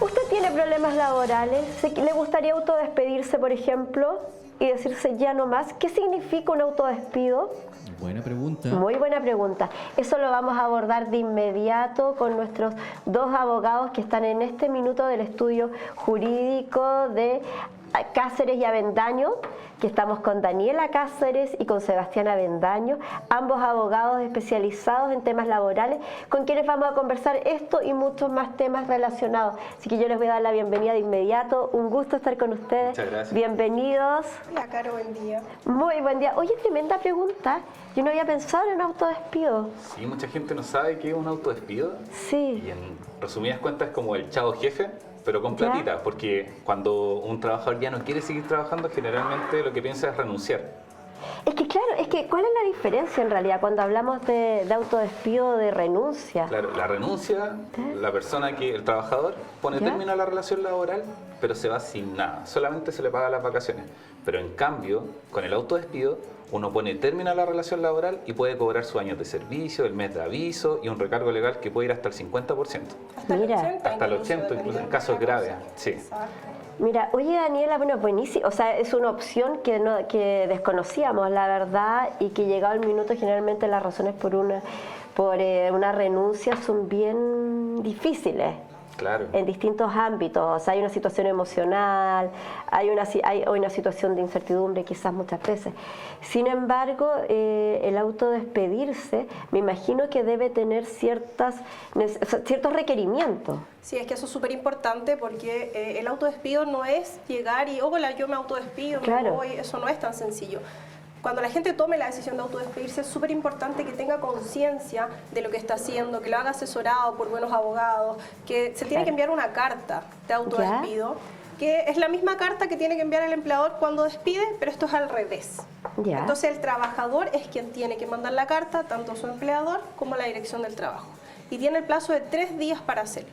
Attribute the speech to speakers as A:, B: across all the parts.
A: ¿Usted tiene problemas laborales? ¿Le gustaría autodespedirse, por ejemplo, y decirse ya no más? ¿Qué significa un autodespido?
B: Buena pregunta.
A: Muy buena pregunta. Eso lo vamos a abordar de inmediato con nuestros dos abogados que están en este minuto del estudio jurídico de Cáceres y Avendaño, que estamos con Daniela Cáceres y con Sebastián Avendaño, ambos abogados especializados en temas laborales, con quienes vamos a conversar esto y muchos más temas relacionados. Así que yo les voy a dar la bienvenida de inmediato. Un gusto estar con ustedes.
C: Muchas gracias.
A: Bienvenidos.
D: Hola, Caro, buen día.
A: Muy buen día. Oye, tremenda pregunta. Yo no había pensado en un autodespido.
C: Sí, mucha gente no sabe qué es un autodespido.
A: Sí.
C: Y en resumidas cuentas es como el chavo jefe, pero con
A: ¿Ya?
C: platita, porque cuando un trabajador ya no quiere seguir trabajando, generalmente lo que piensa es renunciar.
A: Es que claro, ¿cuál es la diferencia en realidad cuando hablamos de autodespido o de renuncia?
C: Claro, la renuncia, la persona el trabajador pone
A: ¿Ya?
C: término a la relación laboral, pero se va sin nada, solamente se le paga las vacaciones. Pero en cambio, con el autodespido, uno pone término a la relación laboral y puede cobrar sus años de servicio, el mes de aviso y un recargo legal que puede ir hasta el 50%.
D: Hasta
A: Mira.
D: el 80.
C: Hasta el 80, incluso en casos graves. Sí.
D: Exacto.
A: Mira, oye Daniela, bueno, buenísimo, o sea, es una opción que desconocíamos, la verdad, y que llegado el minuto generalmente las razones por una renuncia son bien difíciles.
C: Claro.
A: En distintos ámbitos, o sea, hay una situación emocional, hay una situación de incertidumbre quizás muchas veces. Sin embargo, el autodespedirse, me imagino que debe tener ciertos requerimientos.
D: Sí, es que eso es súper importante porque el autodespido no es llegar y, hola, yo me autodespido,
A: Claro.
D: me voy, eso no es tan sencillo. Cuando la gente tome la decisión de autodespedirse, es súper importante que tenga conciencia de lo que está haciendo, que lo haga asesorado por buenos abogados, que se tiene que enviar una carta de autodespido, que es la misma carta que tiene que enviar el empleador cuando despide, pero esto es al revés.
A: Ya.
D: Entonces el trabajador es quien tiene que mandar la carta, tanto su empleador como la dirección del trabajo. Y tiene el plazo de 3 días para hacerlo.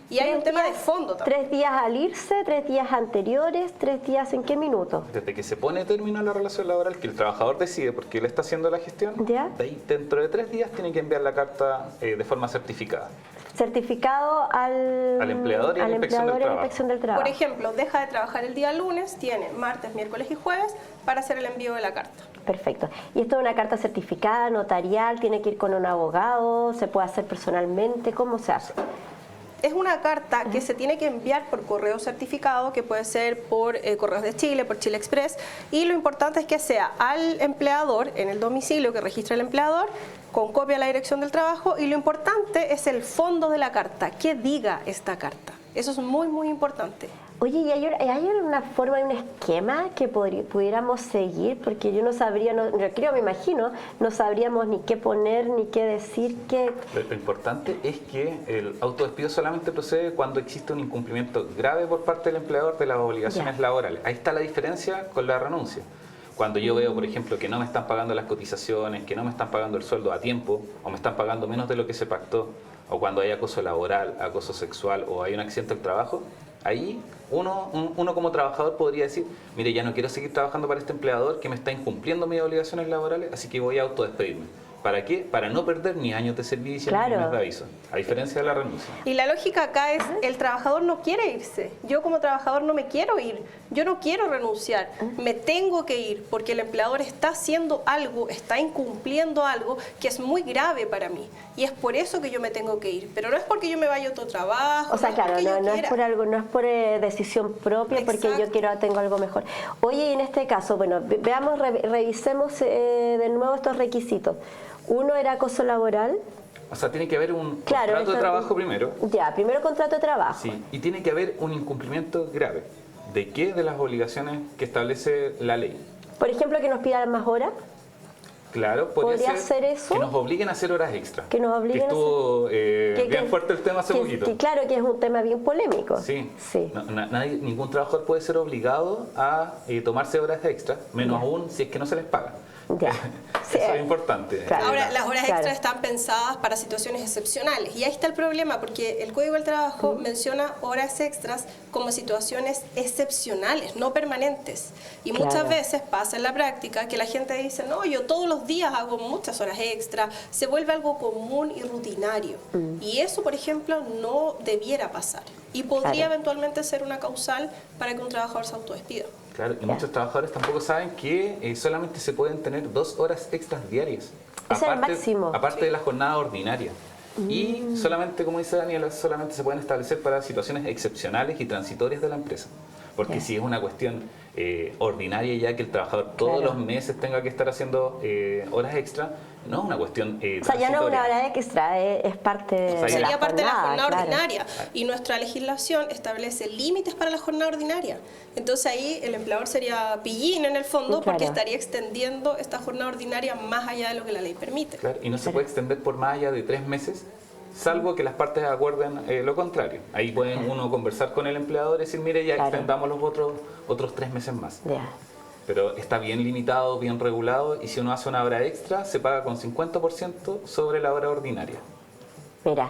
D: Y hay un tema de fondo también.
A: 3 días al irse, 3 días anteriores, 3 días en qué minuto.
C: Desde que se pone término a la relación laboral, que el trabajador decide porque él está haciendo la gestión,
A: ¿Ya?
C: de ahí, dentro de 3 días tiene que enviar la carta de forma certificada.
A: Certificado al
C: empleador y a la inspección del trabajo.
A: inspección del trabajo.
D: Por ejemplo, deja de trabajar el día lunes, tiene martes, miércoles y jueves para hacer el envío de la carta.
A: Perfecto. Y esto es una carta certificada, notarial, tiene que ir con un abogado, se puede hacer personalmente, ¿cómo se hace?
D: Es una carta que se tiene que enviar por correo certificado, que puede ser por Correos de Chile, por Chile Express, y lo importante es que sea al empleador, en el domicilio que registra el empleador, con copia de la dirección del trabajo, y lo importante es el fondo de la carta, que diga esta carta. Eso es muy, muy importante.
A: Oye, ¿y hay una forma, un esquema que pudiéramos seguir? Porque yo no sabría, yo creo, me imagino, no sabríamos ni qué poner, ni qué decir, qué...
C: Lo importante es que el autodespido solamente procede cuando existe un incumplimiento grave por parte del empleador de las obligaciones laborales. Ahí está la diferencia con la renuncia. Cuando yo veo, por ejemplo, que no me están pagando las cotizaciones, que no me están pagando el sueldo a tiempo, o me están pagando menos de lo que se pactó, o cuando hay acoso laboral, acoso sexual, o hay un accidente del trabajo, ahí uno como trabajador podría decir, mire, ya no quiero seguir trabajando para este empleador que me está incumpliendo mis obligaciones laborales, así que voy a autodespedirme. ¿Para qué? Para no perder ni años de servicio ni
A: Claro.
C: mes de aviso, a diferencia de la renuncia.
D: Y la lógica acá es, el trabajador no quiere irse. Yo como trabajador no me quiero ir. Yo no quiero renunciar. Me tengo que ir porque el empleador está haciendo algo, está incumpliendo algo que es muy grave para mí. Y es por eso que yo me tengo que ir. Pero no es porque yo me vaya a otro trabajo.
A: O sea,
D: no es
A: claro,
D: porque yo
A: no es
D: quiera.
A: por algo, no es por decisión propia, porque yo
D: Exacto.
A: tengo algo mejor. Oye, y en este caso, bueno, veamos, revisemos de nuevo estos requisitos. Uno era acoso laboral.
C: O sea, tiene que haber un
A: Claro,
C: contrato de
A: esto-
C: trabajo primero.
A: Ya, primero contrato de trabajo.
C: Sí, y tiene que haber un incumplimiento grave. ¿De qué? De las obligaciones que establece la ley.
A: Por ejemplo, que nos pidan más horas.
C: Claro,
A: ¿Podría ser eso?
C: que nos obliguen a hacer horas extra.
A: Que nos obliguen a
C: estuvo
A: Que-
C: bien
A: que-
C: fuerte el tema hace poquito.
A: Claro que es un tema bien polémico.
C: Sí,
A: Sí.
C: ningún trabajador puede ser obligado a tomarse horas extra, menos aún si es que no se les paga.
A: Ya. Sí,
C: Eso es importante.
A: claro.
D: Ahora, las horas
A: Claro.
D: extras están pensadas para situaciones excepcionales y ahí está el problema porque el Código del Trabajo menciona horas extras como situaciones excepcionales, no permanentes. Y muchas
A: Claro.
D: veces pasa en la práctica que la gente dice, no, yo todos los días hago muchas horas extras, se vuelve algo común y rutinario. Y eso, por ejemplo, no debiera pasar y podría
A: Claro.
D: eventualmente ser una causal para que un trabajador se autodespida.
C: Claro, y
A: Ya.
C: muchos trabajadores tampoco saben que solamente se pueden tener 2 horas extras diarias.
A: Ese es el máximo.
C: Aparte de la jornada ordinaria. Y solamente, como dice Daniela, solamente se pueden establecer para situaciones excepcionales y transitorias de la empresa. Porque
A: Ya.
C: si es una cuestión ordinaria ya que el trabajador todos
A: Claro.
C: los meses tenga que estar haciendo horas extra, no es una cuestión
A: O sea, ya no es una
C: transitoria.
A: hora extra, es parte de la
D: Sería parte de la jornada
A: claro.
D: ordinaria y nuestra legislación establece límites para la jornada ordinaria. Entonces ahí el empleador sería pillín en el fondo porque
A: Claro.
D: estaría extendiendo esta jornada ordinaria más allá de lo que la ley permite.
C: Claro, y no se
A: Claro.
C: puede extender por más allá de 3 meses, salvo que las partes acuerden lo contrario. Ahí pueden uno conversar con el empleador y decir, mire, ya
A: Claro.
C: extendamos los otros 3 meses más.
A: Ya.
C: Pero está bien limitado, bien regulado, y si uno hace una hora extra, se paga con 50% sobre la hora ordinaria.
A: Mira,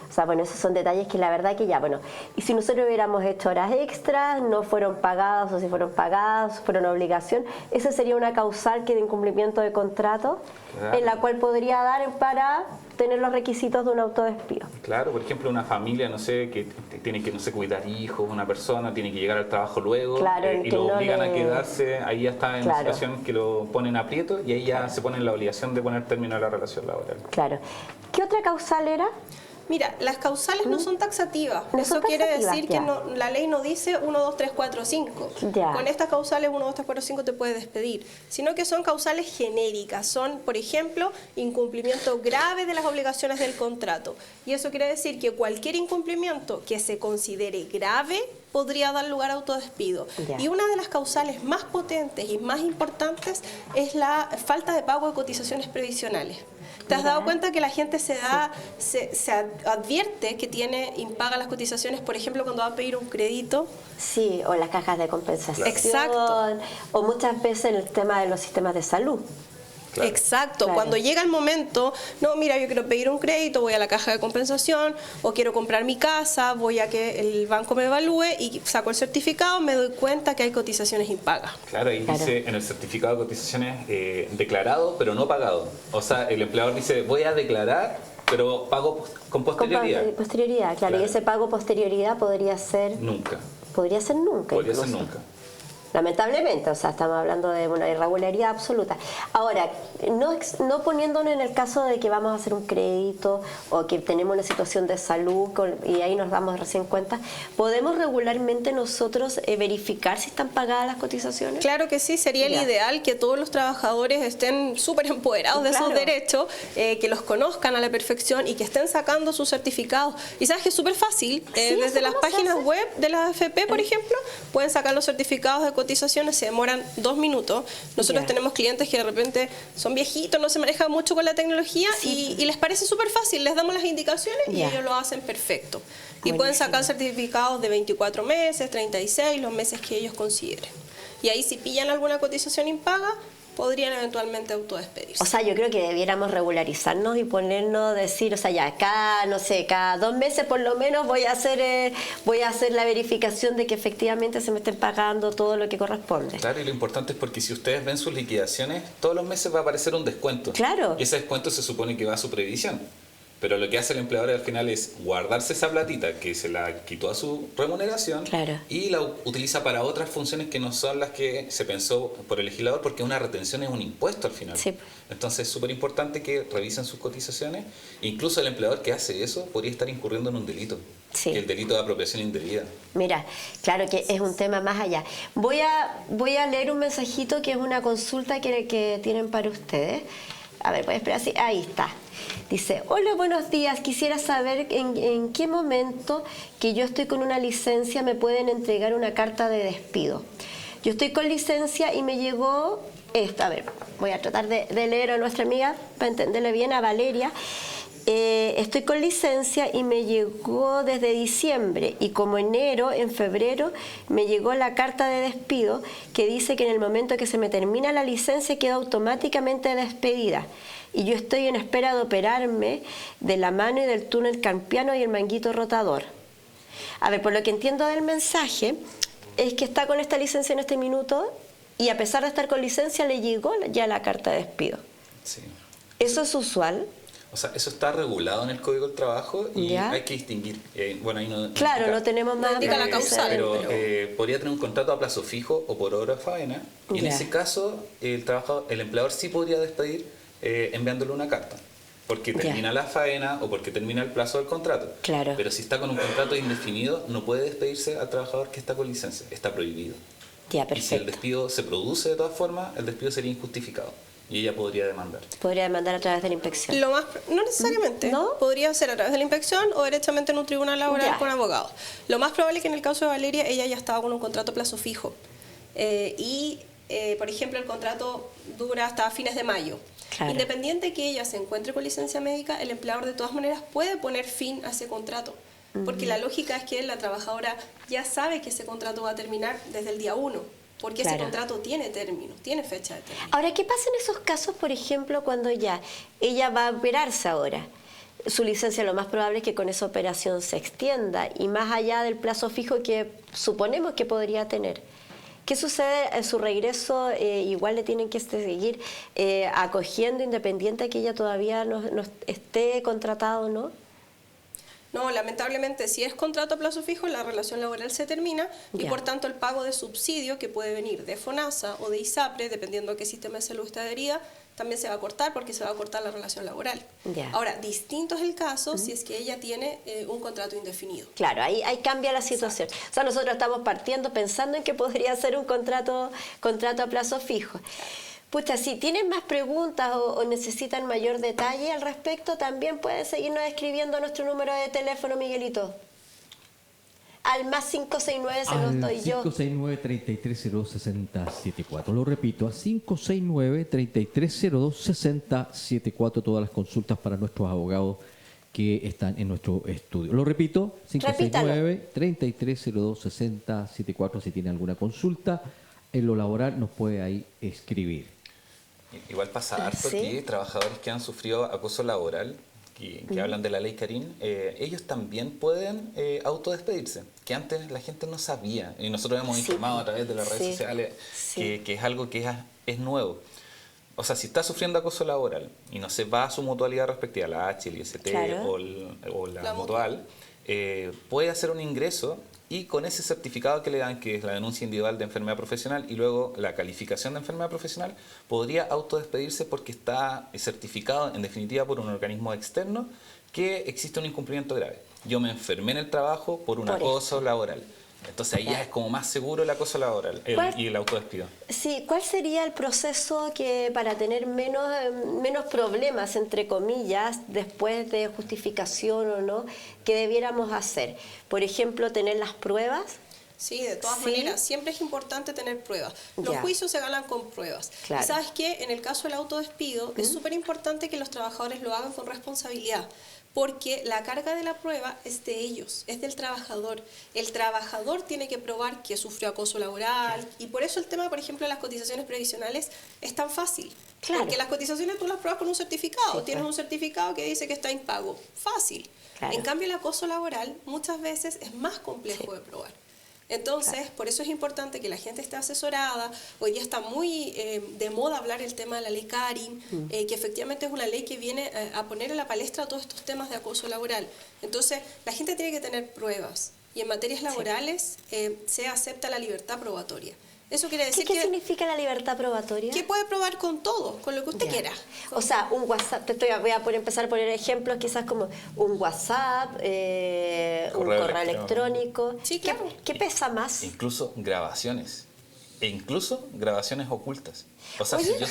A: o sea, bueno, esos son detalles que la verdad que ya, bueno, y si nosotros hubiéramos hecho horas extras, no fueron pagadas, o si fueron pagadas, fueron obligación, esa sería una causal que de incumplimiento de contrato,
C: Claro.
A: en la cual podría dar para tener los requisitos de un autodespido.
C: Claro, por ejemplo, una familia, no sé, que tiene que, no sé, cuidar hijos, una persona tiene que llegar al trabajo luego,
A: Claro,
C: y
A: que
C: lo
A: no
C: obligan a
A: le-
C: quedarse, ahí ya está en
A: Claro.
C: una situación que lo ponen aprieto y ahí ya se pone en la obligación de poner término a la relación laboral.
A: Claro. ¿Qué otra causal era?
D: Mira, las causales no son taxativas.
A: No
D: Eso
A: son
D: quiere
A: taxativas,
D: decir
A: ya.
D: que la ley no dice 1, 2, 3, 4, 5.
A: Ya.
D: Con estas causales 1, 2, 3, 4, 5 te puedes despedir. Sino que son causales genéricas. Son, por ejemplo, incumplimiento grave de las obligaciones del contrato. Y eso quiere decir que cualquier incumplimiento que se considere grave podría dar lugar a autodespido.
A: Ya.
D: Y una de las causales más potentes y más importantes es la falta de pago de cotizaciones previsionales. ¿Te has
A: Mira.
D: dado cuenta que la gente se advierte que tiene impaga las cotizaciones, por ejemplo, cuando va a pedir un crédito?
A: Sí, o las cajas de compensación.
D: Exacto.
A: O muchas veces en el tema de los sistemas de salud.
C: Claro.
D: Exacto.
A: Claro.
D: Cuando llega el momento, no, mira, yo quiero pedir un crédito, voy a la caja de compensación, o quiero comprar mi casa, voy a que el banco me evalúe y saco el certificado, me doy cuenta que hay cotizaciones impagas.
C: Claro, ahí
A: Claro.
C: dice en el certificado de cotizaciones declarado, pero no pagado. O sea, el empleador dice, voy a declarar, pero pago con posterioridad.
A: Posterioridad, claro.
C: Claro.
A: Y ese pago posterioridad podría ser
C: Nunca.
A: nunca.
C: Podría ser
A: incluso.
C: nunca.
A: Lamentablemente, o sea, estamos hablando de una irregularidad absoluta. Ahora, no poniéndonos en el caso de que vamos a hacer un crédito o que tenemos una situación de salud y ahí nos damos recién cuenta, ¿podemos regularmente nosotros verificar si están pagadas las cotizaciones?
D: Claro que sí, sería el
A: Ya.
D: ideal que todos los trabajadores estén súper empoderados de
A: Claro.
D: esos derechos, que los conozcan a la perfección y que estén sacando sus certificados. Y sabes que es súper fácil,
A: Sí,
D: desde
A: ¿eso
D: las
A: cómo se
D: páginas
A: hace?
D: web de la AFP, por ejemplo, pueden sacar los certificados de cotizaciones, se demoran 2 minutos. Nosotros
A: Ya.
D: tenemos clientes que de repente son viejitos, no se manejan mucho con la tecnología y les parece súper fácil, les damos las indicaciones y
A: Ya.
D: ellos lo hacen perfecto. Y pueden
A: Buenísimo.
D: sacar certificados de 24 meses, 36, los meses que ellos consideren. Y ahí si pillan alguna cotización impaga, podrían eventualmente autodespedirse.
A: O sea, yo creo que debiéramos regularizarnos y ponernos, decir, o sea, ya cada 2 meses por lo menos voy a hacer la verificación de que efectivamente se me estén pagando todo lo que corresponde.
C: Claro, y lo importante es porque si ustedes ven sus liquidaciones, todos los meses va a aparecer un descuento.
A: Claro.
C: Y ese descuento se supone que va a su previsión. Pero lo que hace el empleador al final es guardarse esa platita que se la quitó a su remuneración
A: Claro.
C: y la utiliza para otras funciones que no son las que se pensó por el legislador, porque una retención es un impuesto al final.
A: Sí.
C: Entonces es súper importante que revisen sus cotizaciones. Incluso el empleador que hace eso podría estar incurriendo en un delito.
A: Sí.
C: El delito de apropiación indebida.
A: Mira, claro que es un tema más allá. Voy a leer un mensajito que es una consulta que tienen para ustedes. A ver, voy a esperar. Sí, ahí está. Dice, hola, buenos días. Quisiera saber en qué momento que yo estoy con una licencia me pueden entregar una carta de despido. Yo estoy con licencia y me llegó esto. A ver, voy a tratar de leer a nuestra amiga para entenderle bien, a Valeria. estoy con licencia y me llegó desde diciembre y como en febrero, me llegó la carta de despido que dice que en el momento que se me termina la licencia quedo automáticamente despedida. Y yo estoy en espera de operarme de la mano y del túnel carpiano y el manguito rotador. A ver, por lo que entiendo del mensaje, es que está con esta licencia en este minuto y a pesar de estar con licencia le llegó ya la carta de despido.
C: Sí.
A: ¿Eso es usual?
C: O sea, eso está regulado en el Código del Trabajo y
A: ¿Ya?
C: hay que distinguir. Bueno, ahí no
A: Claro,
C: indica,
A: no tenemos más...
D: No indica la causal.
C: pero podría tener un contrato a plazo fijo o por hora de faena. Y en
A: Ya.
C: ese caso, el empleador sí podría despedir enviándole una carta. Porque
A: Ya.
C: termina la faena o porque termina el plazo del contrato.
A: Claro.
C: Pero si está con un contrato indefinido, no puede despedirse al trabajador que está con licencia. Está prohibido.
A: Ya,
C: Y si el
A: perfecto.
C: despido se produce de todas formas, el despido sería injustificado. Y ella podría demandar.
A: Podría demandar a través de la inspección.
D: No necesariamente.
A: ¿No?
D: Podría ser a través de la inspección o directamente en un tribunal laboral
A: Ya.
D: con abogado. Lo más probable es que en el caso de Valeria ella ya estaba con un contrato a plazo fijo. Por ejemplo, el contrato dura hasta fines de mayo.
A: Claro.
D: Independiente que ella se encuentre con licencia médica, el empleador de todas maneras puede poner fin a ese contrato. Porque la lógica es que la trabajadora ya sabe que ese contrato va a terminar desde el día 1. Porque
A: Claro.
D: ese contrato tiene término, tiene fecha de término.
A: Ahora, ¿qué pasa en esos casos, por ejemplo, cuando ya ella va a operarse ahora? Su licencia lo más probable es que con esa operación se extienda y más allá del plazo fijo que suponemos que podría tener. ¿Qué sucede en su regreso? Igual le tienen que seguir acogiendo independiente de que ella todavía no esté contratada o no.
D: No, lamentablemente, si es contrato a plazo fijo, la relación laboral se termina y
A: Ya.
D: por tanto el pago de subsidio que puede venir de FONASA o de ISAPRE, dependiendo a qué sistema de salud está adherida, también se va a cortar porque se va a cortar la relación laboral.
A: Ya.
D: Ahora, distinto es el caso si es que ella tiene un contrato indefinido.
A: Claro, ahí cambia la situación. O sea, nosotros estamos partiendo pensando en que podría ser un contrato a plazo fijo. Pucha, si tienen más preguntas o necesitan mayor detalle al respecto, también pueden seguirnos escribiendo a nuestro número de teléfono, Miguelito. Al más 569 se los doy yo.
B: 569-3302-6074. Lo repito, a 569-3302-6074. Todas las consultas para nuestros abogados que están en nuestro estudio. Lo repito, 569-3302-6074. Si tiene alguna consulta en lo laboral, nos puede ahí escribir.
C: Igual pasa harto
A: Sí.
C: que trabajadores que han sufrido acoso laboral, que hablan de la ley Karin, ellos también pueden autodespedirse, que antes la gente no sabía, y nosotros hemos
A: Sí.
C: informado a través de las redes
A: Sí.
C: sociales
A: Sí.
C: que es algo que es nuevo. O sea, si está sufriendo acoso laboral y no se va a su mutualidad respectiva, la H, el IST
A: Claro.
C: o la
D: La
C: mutual, puede hacer un ingreso y con ese certificado que le dan, que es la denuncia individual de enfermedad profesional y luego la calificación de enfermedad profesional, podría autodespedirse porque está certificado en definitiva por un organismo externo que existe un incumplimiento grave. Yo me enfermé en el trabajo por un
A: Por
C: acoso laboral. Entonces ahí ya es como más seguro el acoso laboral y el autodespido.
A: Sí, ¿cuál sería el proceso que para tener menos problemas, entre comillas, después de justificación o no, que debiéramos hacer? Por ejemplo, tener las pruebas.
D: Sí, de todas
A: Sí.
D: maneras, siempre es importante tener pruebas. Los
A: Ya.
D: juicios se ganan con pruebas.
A: Claro.
D: Y sabes que en el caso del autodespido es súper importante que los trabajadores lo hagan con responsabilidad, porque la carga de la prueba es de ellos, es del trabajador. El trabajador tiene que probar que sufrió acoso laboral y por eso el tema, por ejemplo, de las cotizaciones previsionales es tan fácil.
A: Claro.
D: Porque las cotizaciones tú las pruebas con un certificado.
A: Sí,
D: Tienes
A: claro.
D: un certificado que dice que está impago. Fácil.
A: Claro.
D: En cambio, el acoso laboral muchas veces es más complejo de probar. Entonces, por eso es importante que la gente esté asesorada. Hoy día está muy de moda hablar el tema de la ley Karin, que efectivamente es una ley que viene a poner en la palestra todos estos temas de acoso laboral. Entonces, la gente tiene que tener pruebas y en materias laborales se acepta la libertad probatoria. Eso quiere decir
A: ¿Qué
D: que,
A: significa la libertad probatoria?
D: que puede probar con todo, con lo que usted
A: Ya.
D: quiera.
A: O sea, un WhatsApp, voy a empezar a poner ejemplos, quizás como un WhatsApp, un
C: Correo
A: correo electrónico.
D: Sí, claro.
A: ¿Qué pesa más?
C: Incluso grabaciones. E incluso grabaciones ocultas. O sea,
A: Oye,
C: si yo,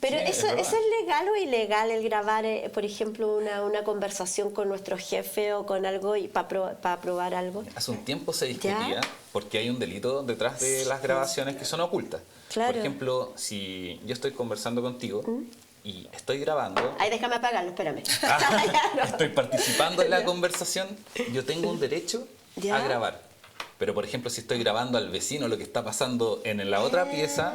A: pero
C: sí,
A: ¿eso
C: verdad.
A: es legal o ilegal el grabar, por ejemplo, una conversación con nuestro jefe o con algo y para probar algo?
C: Hace un tiempo se discutía
A: ¿Ya?
C: porque hay un delito detrás de las grabaciones que son ocultas.
A: Claro.
C: Por ejemplo, si yo estoy conversando contigo y estoy grabando,
A: Ahí déjame apagarlo, espérame.
C: estoy participando en la conversación, yo tengo un derecho
A: Ya.
C: a grabar. Pero, por ejemplo, si estoy grabando al vecino lo que está pasando en la otra pieza,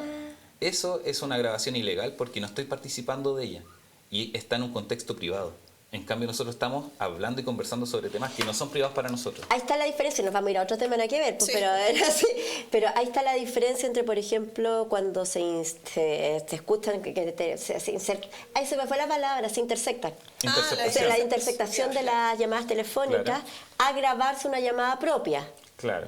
C: eso es una grabación ilegal porque no estoy participando de ella y está en un contexto privado. En cambio, nosotros estamos hablando y conversando sobre temas que no son privados para nosotros.
A: Ahí está la diferencia, nos vamos a ir a otro tema, nada que ver, pues,
D: Sí.
A: pero ahí está la diferencia entre, por ejemplo, cuando se escuchan, ahí se me fue la palabra, se intersectan.
C: Interceptación.
A: O sea, la intersectación de las llamadas telefónicas
C: Claro.
A: a grabarse una llamada propia.
C: Claro.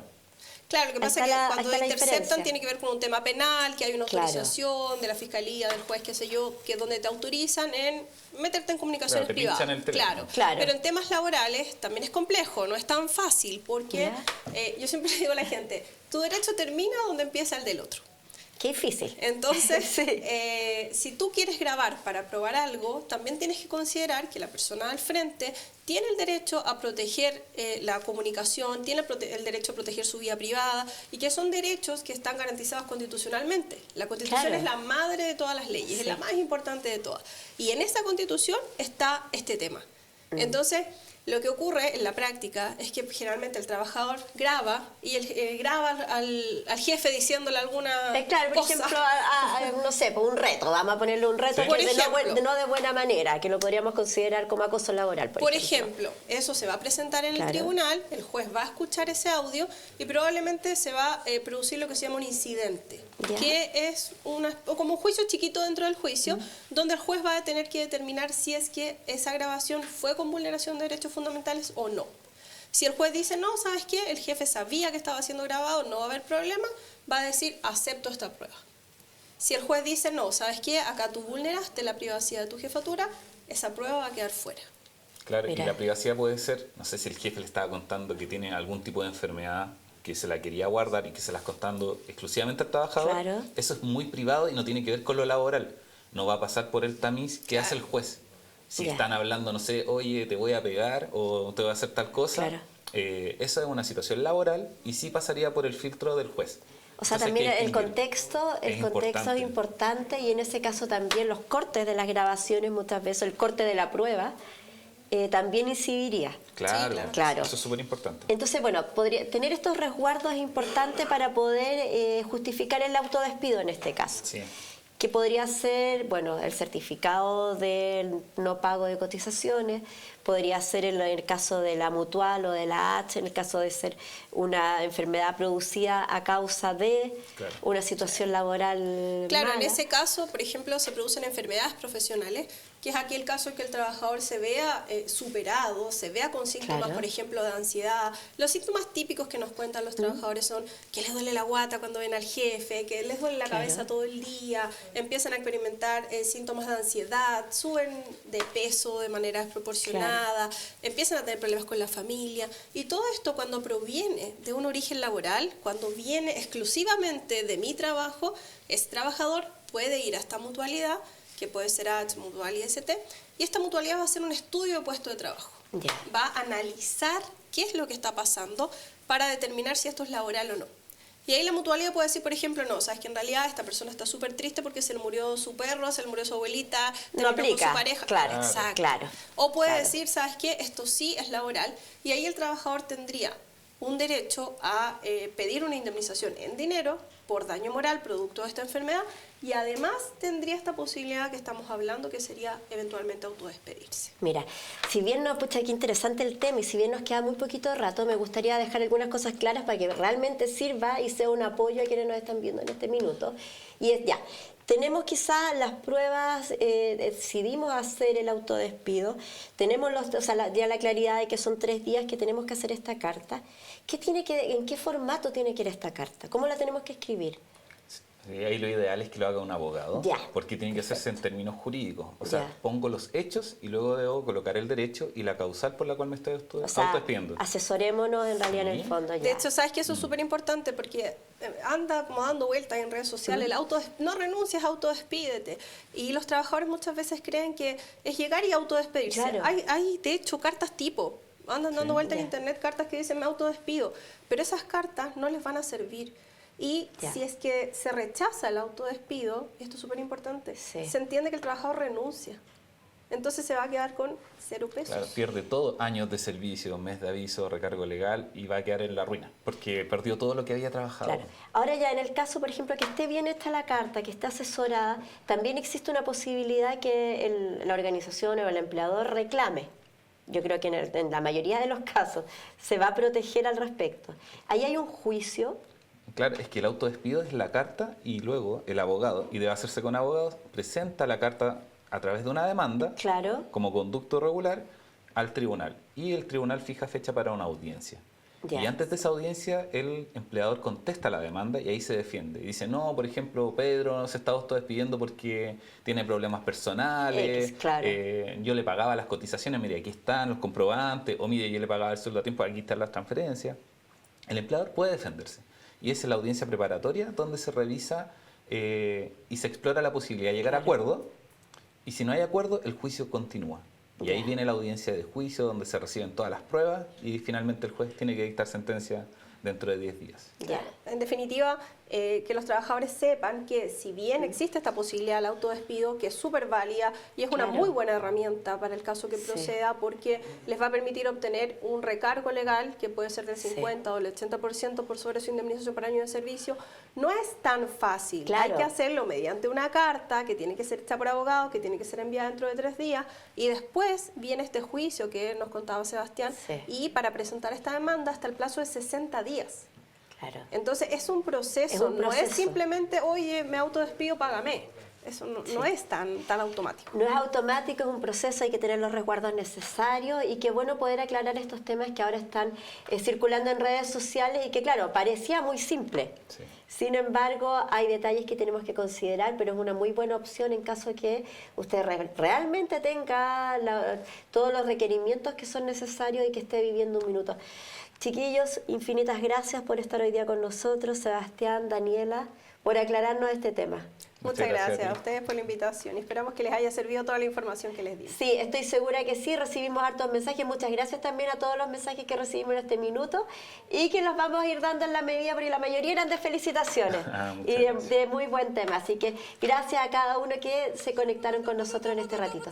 D: Claro, lo que
A: Ahí
D: pasa
A: está
D: es
A: la-
D: que
A: ahí
D: cuando
A: está la
D: interceptan
A: diferencia.
D: tiene que ver con un tema penal, que hay una
A: Claro.
D: autorización de la fiscalía, del juez, qué sé yo, que es donde te autorizan en meterte en comunicaciones
C: Claro, te
D: privadas.
C: pinchan el teléfono.
D: Claro.
A: Claro.
D: Pero en temas laborales también es complejo, no es tan fácil, porque
A: Ya.
D: yo siempre le digo a la gente, tu derecho termina donde empieza el del otro.
A: Qué difícil.
D: Entonces,
A: Sí.
D: si tú quieres grabar para probar algo, también tienes que considerar que la persona al frente tiene el derecho a proteger la comunicación, tiene el derecho a proteger su vida privada y que son derechos que están garantizados constitucionalmente. La Constitución
A: Claro.
D: es la madre de todas las leyes,
A: Sí.
D: es la más importante de todas. Y en esa Constitución está este tema. Entonces, lo que ocurre en la práctica es que generalmente el trabajador graba y graba al jefe diciéndole alguna
A: Claro, por
D: cosa.
A: ejemplo, no sé, pues un reto, vamos a ponerle un reto
C: Sí.
A: que
D: Por ejemplo.
A: no de buena manera, que lo podríamos considerar como acoso laboral.
D: Por ejemplo, eso se va a presentar en el
A: Claro.
D: tribunal, el juez va a escuchar ese audio y probablemente se va a producir lo que se llama un incidente,
A: Ya.
D: que es como un juicio chiquito dentro del juicio, donde el juez va a tener que determinar si es que esa grabación fue con vulneración de derechos fundamentales o no. Si el juez dice, no, ¿sabes qué? El jefe sabía que estaba siendo grabado, no va a haber problema, va a decir, acepto esta prueba. Si el juez dice, no, ¿sabes qué? Acá tú vulneraste la privacidad de tu jefatura, esa prueba va a quedar fuera.
C: Claro,
A: Mira.
C: y la privacidad puede ser, no sé si el jefe le estaba contando que tiene algún tipo de enfermedad que se la quería guardar y que se la está contando exclusivamente al trabajador.
A: Claro.
C: Eso es muy privado y no tiene que ver con lo laboral. No va a pasar por el tamiz que hace el juez. Si
A: Ya.
C: están hablando, no sé, oye, te voy a pegar o te voy a hacer tal cosa,
A: Claro.
C: eso es una situación laboral y sí pasaría por el filtro del juez.
A: O sea,
C: Entonces,
A: también
C: hay que
A: el
C: distinguir.
A: contexto
C: Es
A: es importante y en ese caso también los cortes de las grabaciones, muchas veces el corte de la prueba, también incidiría.
C: Claro,
A: Claro.
C: eso es súper importante.
A: Entonces, bueno, tener estos resguardos es importante para poder justificar el autodespido en este caso.
C: Sí.
A: Que podría ser, bueno, el certificado del no pago de cotizaciones, podría ser en el caso de la mutual o de la H, en el caso de ser una enfermedad producida a causa de
C: Claro.
A: una situación laboral
D: Claro,
A: mala.
D: en ese caso, por ejemplo, se producen enfermedades profesionales, que es aquel caso en que el trabajador se vea superado, se vea con síntomas,
A: Claro.
D: por ejemplo, de ansiedad. Los síntomas típicos que nos cuentan los trabajadores son que les duele la guata cuando ven al jefe, que les duele la
A: Claro.
D: cabeza todo el día, empiezan a experimentar síntomas de ansiedad, suben de peso de manera desproporcionada, empiezan a tener problemas con la familia. Y todo esto cuando proviene de un origen laboral, cuando viene exclusivamente de mi trabajo, ese trabajador puede ir a esta mutualidad, que puede ser H, mutual y ST, y esta mutualidad va a hacer un estudio de puesto de trabajo.
A: Ya.
D: Va a analizar qué es lo que está pasando para determinar si esto es laboral o no. Y ahí la mutualidad puede decir, por ejemplo, no, sabes que en realidad esta persona está súper triste porque se le murió su perro, se le murió su abuelita,
A: No
D: terminó con
A: aplica,
D: su pareja.
A: claro,
D: Exacto.
A: claro,
D: O puede
A: claro.
D: decir, sabes qué, esto sí es laboral, y ahí el trabajador tendría un derecho a pedir una indemnización en dinero por daño moral producto de esta enfermedad y además tendría esta posibilidad que estamos hablando que sería eventualmente autodespedirse.
A: Mira, si bien no, pucha, qué interesante el tema y si bien nos queda muy poquito rato, me gustaría dejar algunas cosas claras para que realmente sirva y sea un apoyo a quienes nos están viendo en este minuto. Y es ya, tenemos quizás las pruebas, decidimos hacer el autodespido, tenemos ya la claridad de que son 3 días que tenemos que hacer esta carta. ¿En qué formato tiene que ir esta carta? ¿Cómo la tenemos que escribir?
C: Sí, ahí lo ideal es que lo haga un abogado,
A: Ya.
C: porque tiene que hacerse en términos jurídicos. O sea,
A: Ya.
C: pongo los hechos y luego debo colocar el derecho y la causal por la cual me estoy
A: O sea,
C: autodespidiendo.
A: asesorémonos en realidad en
C: Sí.
A: el fondo ya.
D: De hecho, sabes que eso es súper importante porque anda como dando vueltas en redes sociales, no renuncias, autodespídete. Y los trabajadores muchas veces creen que es llegar y autodespedirse.
A: Claro.
D: Hay, de hecho, cartas tipo. Andan dando vueltas en
A: Ya.
D: internet cartas que dicen me autodespido. Pero esas cartas no les van a servir. Y
A: Ya.
D: si es que se rechaza el autodespido, y esto es súper importante,
A: Sí.
D: se entiende que el trabajador renuncia. Entonces se va a quedar con 0 pesos.
C: Claro, pierde todo, años de servicio, mes de aviso, recargo legal y va a quedar en la ruina porque perdió todo lo que había trabajado.
A: Claro. Ahora ya en el caso, por ejemplo, que esté bien hecha la carta, que esté asesorada, también existe una posibilidad que la organización o el empleador reclame. Yo creo que en la mayoría de los casos se va a proteger al respecto. Ahí hay un juicio.
C: Claro, es que el autodespido es la carta y luego el abogado, y debe hacerse con abogados, presenta la carta a través de una demanda
A: Claro.
C: como conducto regular al tribunal y el tribunal fija fecha para una audiencia.
A: Ya.
C: Y antes de esa audiencia el empleador contesta la demanda y ahí se defiende. Y dice, no, por ejemplo, Pedro se está autodespidiendo porque tiene problemas personales,
A: Claro.
C: Yo le pagaba las cotizaciones, mire, aquí están los comprobantes, o mire, yo le pagaba el sueldo a tiempo, aquí están las transferencias. El empleador puede defenderse. Y esa es la audiencia preparatoria donde se revisa y se explora la posibilidad de llegar a acuerdo. Y si no hay acuerdo, el juicio continúa. Y ahí
A: Ya.
C: viene la audiencia de juicio donde se reciben todas las pruebas y finalmente el juez tiene que dictar sentencia dentro de 10 días.
A: Ya.
D: En definitiva, que los trabajadores sepan que si bien existe esta posibilidad del autodespido, que es súper válida y es una
A: Claro.
D: muy buena herramienta para el caso que
A: Sí.
D: proceda, porque les va a permitir obtener un recargo legal que puede ser del
A: Sí.
D: 50 o del 80% por sobre su indemnización por año de servicio, no es tan fácil.
A: Claro.
D: Hay que hacerlo mediante una carta que tiene que ser hecha por abogado, que tiene que ser enviada dentro de 3 días, y después viene este juicio que nos contaba Sebastián,
A: Sí.
D: y para presentar esta demanda hasta el plazo de 60 días.
A: Claro.
D: Entonces es un proceso,
A: Es un
D: no es
A: proceso.
D: simplemente, oye, me autodespido, págame. Eso no es tan automático.
A: No es automático, es un proceso, hay que tener los resguardos necesarios y qué bueno poder aclarar estos temas que ahora están circulando en redes sociales y que, claro, parecía muy simple.
C: Sí.
A: Sin embargo, hay detalles que tenemos que considerar, pero es una muy buena opción en caso de que usted realmente tenga todos los requerimientos que son necesarios y que esté viviendo un minuto. Chiquillos, infinitas gracias por estar hoy día con nosotros, Sebastián, Daniela, por aclararnos este tema.
D: Muchas gracias
C: ti.
D: a ustedes por la invitación y esperamos que les haya servido toda la información que les di.
A: Sí, estoy segura que sí, recibimos hartos mensajes. Muchas gracias también a todos los mensajes que recibimos en este minuto y que los vamos a ir dando en la medida, porque la mayoría eran de felicitaciones
C: Muchas
A: y
C: gracias.
A: de muy buen tema. Así que gracias a cada uno que se conectaron con nosotros en este ratito.